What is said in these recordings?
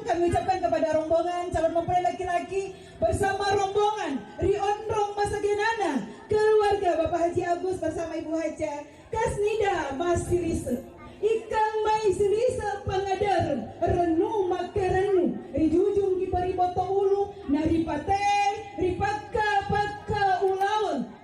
kami ucapkan kepada rombongan calon mempelai laki-laki bersama rombongan Riondrong Masagenana, keluarga Bapak Haji Agus bersama Ibu Haja Kasnida Mas Silise, Ikang Mai Silise Pangadar, Renu Makarenu, Rijujung Kipari Boto Ulu, Naripate, Ripaka Paka Ulawan.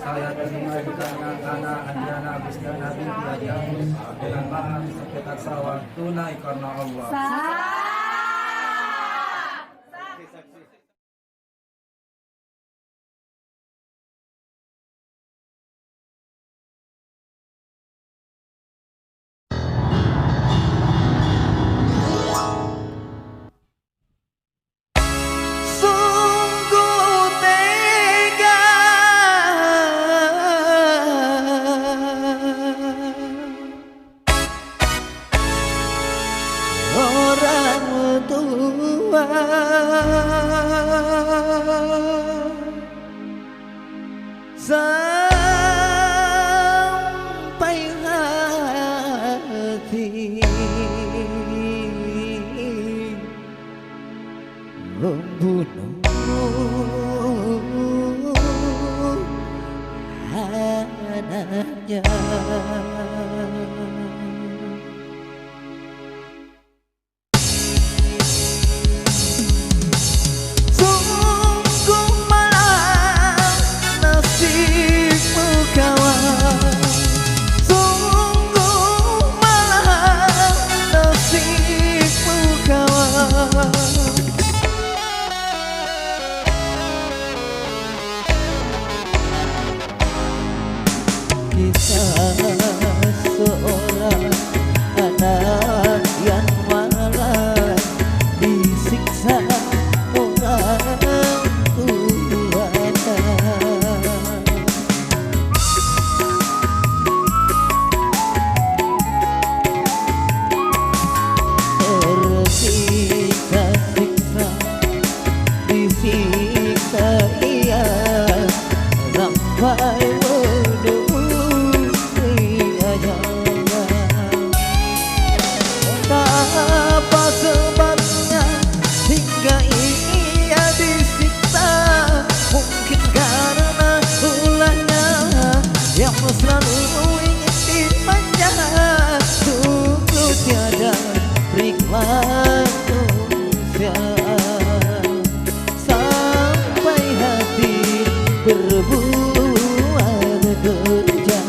Saya terima juga anak-anak Andriana Agus dan Nabi Diajang dengan mahar sekitar sawah tunai karena Allah. Orang tua sampai hati membunuh anaknya. Kisah seorang anak yang malah disiksa orang tuanya. Tersiksa-siksa, disiksa ia sampai apa sebabnya hingga ia disiksa? Mungkin karena ulahnya yang selalu ingin dimanja, sungguh tiada manusia sampai hati berbuat kejam.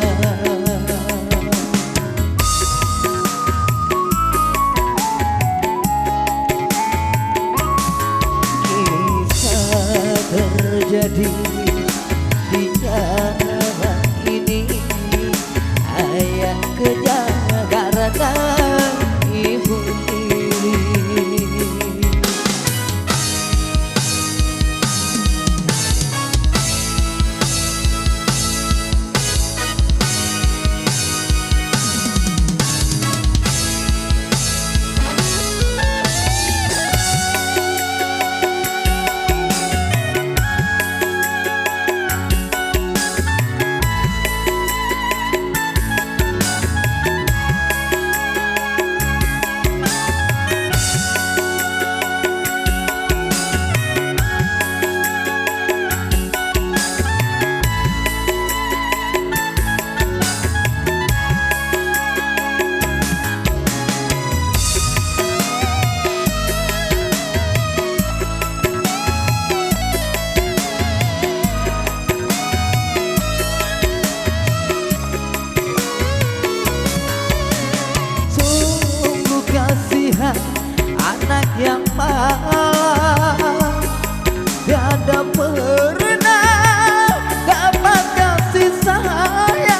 Terjadi di zaman ini, ayah kejam karena ibu tiri. malam tiada pernah dapat kasih sayang.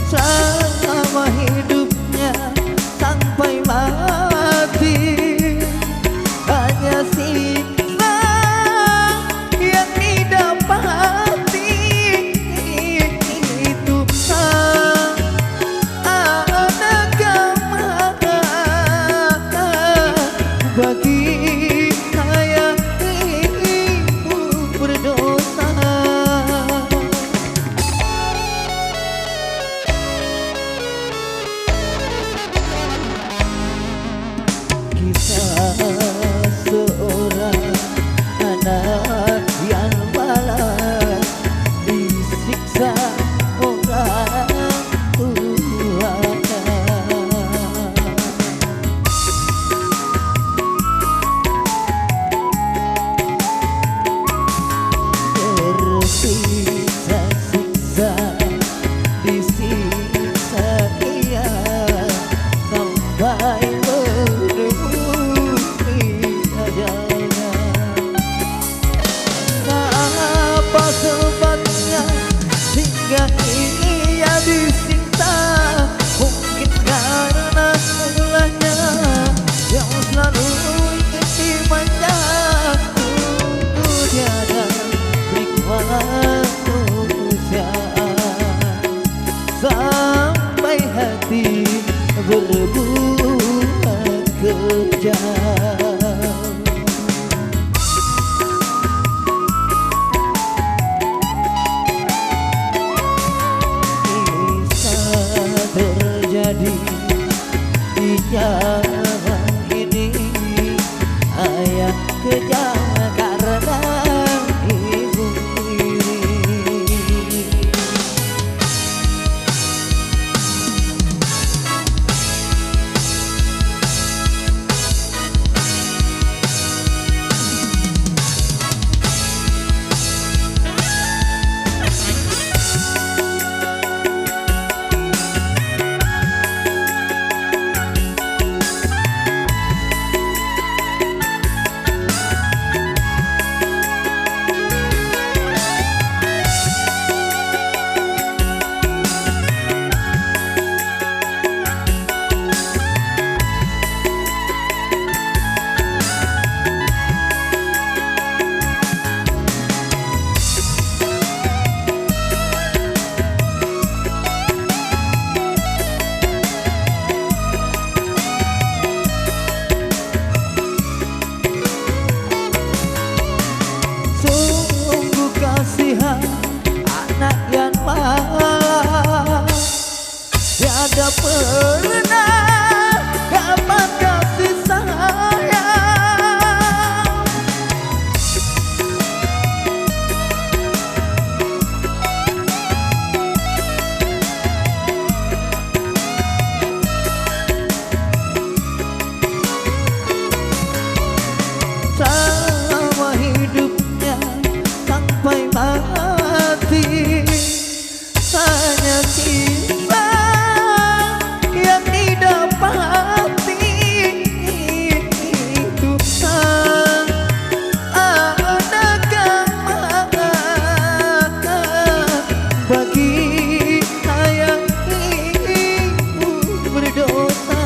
Selama hidupnya sampai mati hanya siksa yang didapati itu ada kemana bagi saya ibu berdosa. Kisah seorang anak yang malas disiksa orang tuanya. Tersiksa-siksa disiksa ia sampai apa sebabnya hingga ia disiksa? Mungkin karena ulahnya yang selalu ingin dimanja. Tunggu tiada nikmat manusia sampai hati berbuat kejam. Terjadi di zaman ini, ayah kejam karena ibu tiri. Sungguh kasihan anak yang malas tiada pernah dapat kasih sayang. Selama hidupnya sampai mati hanya cinta yang didapati itu ada kemana bagi saya ibu berdosa.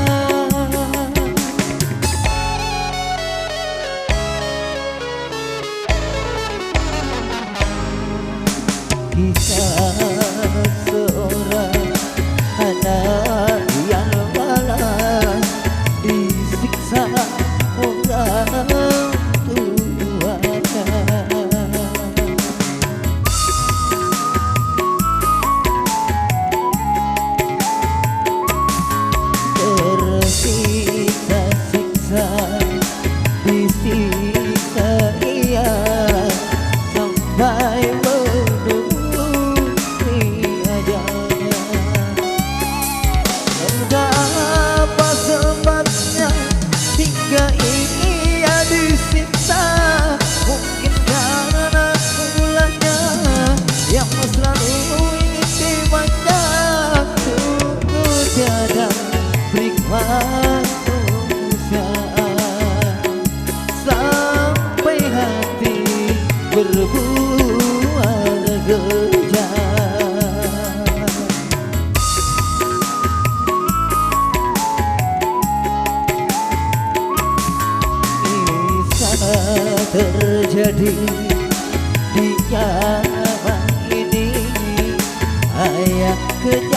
Kisah seorang anak yang malas disiksa orang tuanya. Tersiksa-siksa disiksa ia sampai apa sebabnya hingga ini berbuat kejam. Kisah terjadi di zaman ini, ayah kejam